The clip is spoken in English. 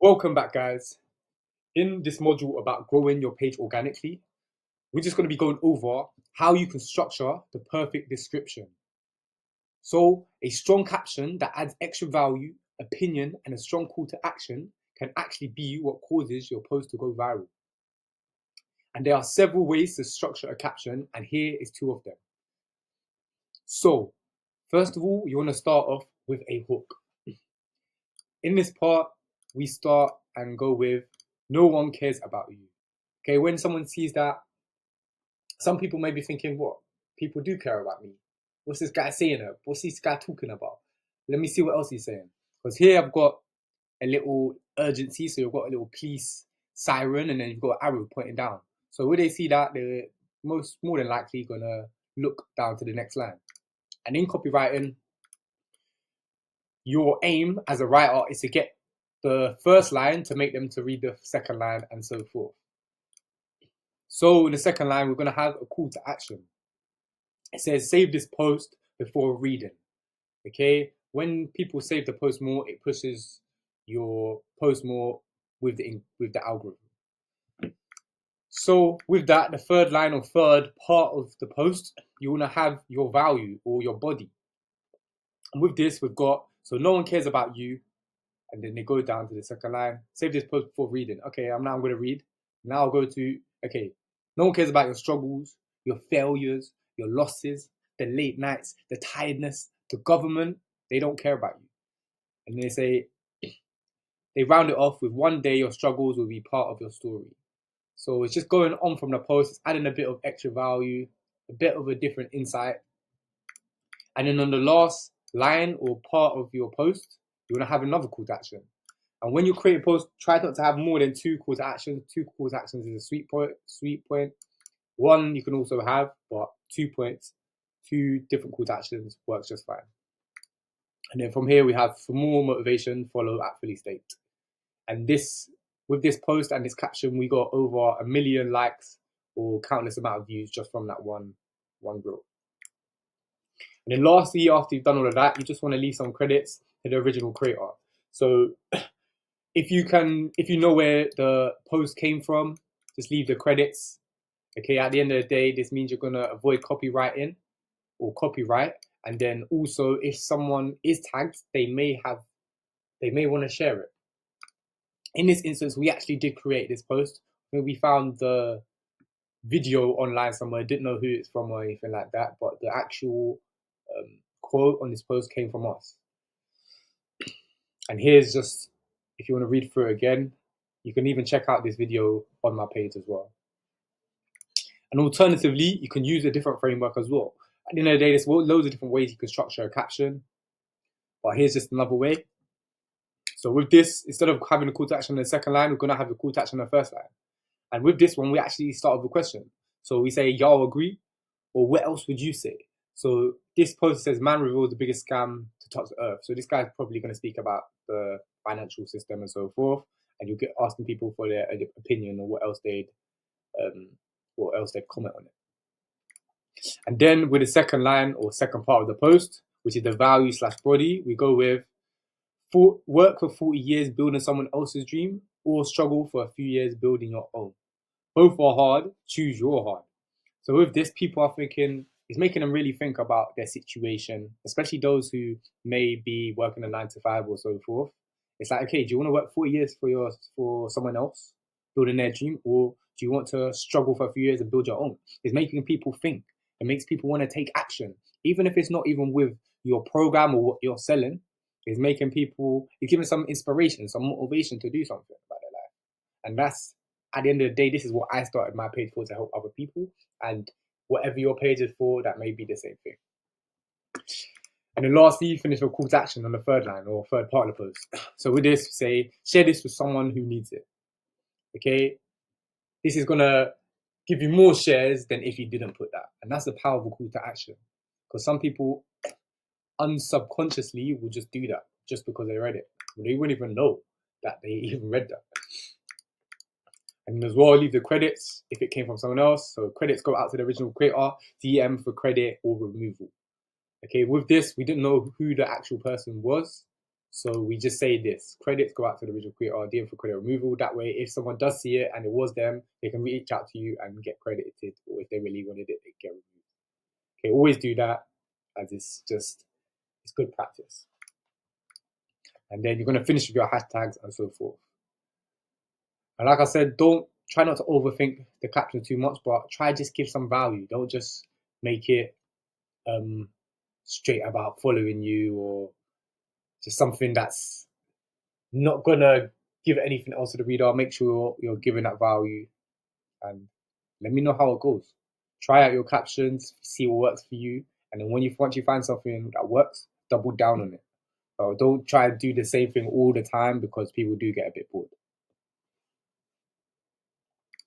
Welcome back, guys. In this module about growing your page organically, we're just going to be going over how you can structure the perfect description. So, a strong caption that adds extra value, opinion, and a strong call to action can actually be what causes your post to go viral. And there are several ways to structure a caption, and here is two of them. So, first of all, you want to start off with a hook. In this part, we start and go with no one cares about you. Okay, when someone sees that, some people may be thinking, what? People do care about me. What's this guy saying? What's this guy talking about? Let me see what else he's saying. Because here I've got a little urgency, so you've got a little police siren, and then you've got an arrow pointing down. So when they see that, they're more than likely gonna look down to the next line. And in copywriting, your aim as a writer is to get the first line to make them to read the second line and so forth. So in the second line, we're going to have a call to action. It says, save this post before reading. Okay, when people save the post more, it pushes your post more with the algorithm. So with that, the third line or third part of the post, you want to have your value or your body. And with this, we've got, so no one cares about you. And then they go down to the second line, save this post before reading. Okay, I'm going to read. Now I'll go to, okay, no one cares about your struggles, your failures, your losses, the late nights, the tiredness, the government. They don't care about you. And they say, they round it off with one day your struggles will be part of your story. So it's just going on from the post, it's adding a bit of extra value, a bit of a different insight. And then on the last line or part of your post, you want to have another call to action. And when you create a post, try not to have more than two call to actions. Two call to actions is a sweet point. One you can also have, but 2 points, two different call to actions works just fine. And then from here we have, for more motivation, follow at fully staked. And this, with this post and this caption, we got over 1 million likes or countless amount of views just from that one reel. And then lastly, after you've done all of that, you just want to leave some credits to the original creator. So if you know where the post came from, just leave the credits. Okay, at the end of the day, this means you're gonna avoid copywriting or copyright. And then also, if someone is tagged, they may want to share it. In this instance, we actually did create this post. We found the video online somewhere, didn't know who it's from or anything like that, but the actual quote on this post came from us. And here's just, if you want to read through it again, you can even check out this video on my page as well. And alternatively, you can use a different framework as well. At the end of the day, there's loads of different ways you can structure a caption, but here's just another way. So with this, instead of having a call to action in the second line, we're going to have a call to action in the first line. And with this one, we actually start with a question. So we say, y'all agree? Or what else would you say? So this post says, man reveals the biggest scam to touch the earth. So this guy's probably going to speak about the financial system and so forth. And you'll get asking people for their opinion or what else they'd comment on it. And then with the second line or second part of the post, which is the value / body, we go with work for 40 years building someone else's dream or struggle for a few years building your own. Both are hard, choose your hard. So with this, people are thinking, it's making them really think about their situation, especially those who may be working a 9 to 5 or so forth. It's like, okay, do you want to work 40 years for someone else building their dream, or do you want to struggle for a few years and build your own? It's making people think. It makes people want to take action, even if it's not even with your program or what you're selling. It's making people, it's giving some inspiration, some motivation to do something about their life. And that's, at the end of the day, this is what I started my page for, to help other people. And whatever your page is for, that may be the same thing. And then lastly, you finish with call to action on the third line or third part of the post. So with this, say, share this with someone who needs it. Okay? This is going to give you more shares than if you didn't put that. And that's the powerful call to action. Because some people unsubconsciously will just do that just because they read it. They wouldn't even know that they even read that. And as well, leave the credits if it came from someone else. So credits go out to the original creator, DM for credit or removal. Okay, with this, we didn't know who the actual person was. So we just say this: credits go out to the original creator, DM for credit removal. That way, if someone does see it and it was them, they can reach out to you and get credited, or if they really wanted it, they get removed. Okay, always do that, as it's good practice. And then you're gonna finish with your hashtags and so forth. And like I said, don't try not to overthink the caption too much, but try just give some value. Don't just make it straight about following you or just something that's not gonna give anything else to the reader. Make sure you're giving that value and let me know how it goes. Try out your captions, see what works for you, and then once you find something that works, double down on it. So don't try to do the same thing all the time because people do get a bit bored.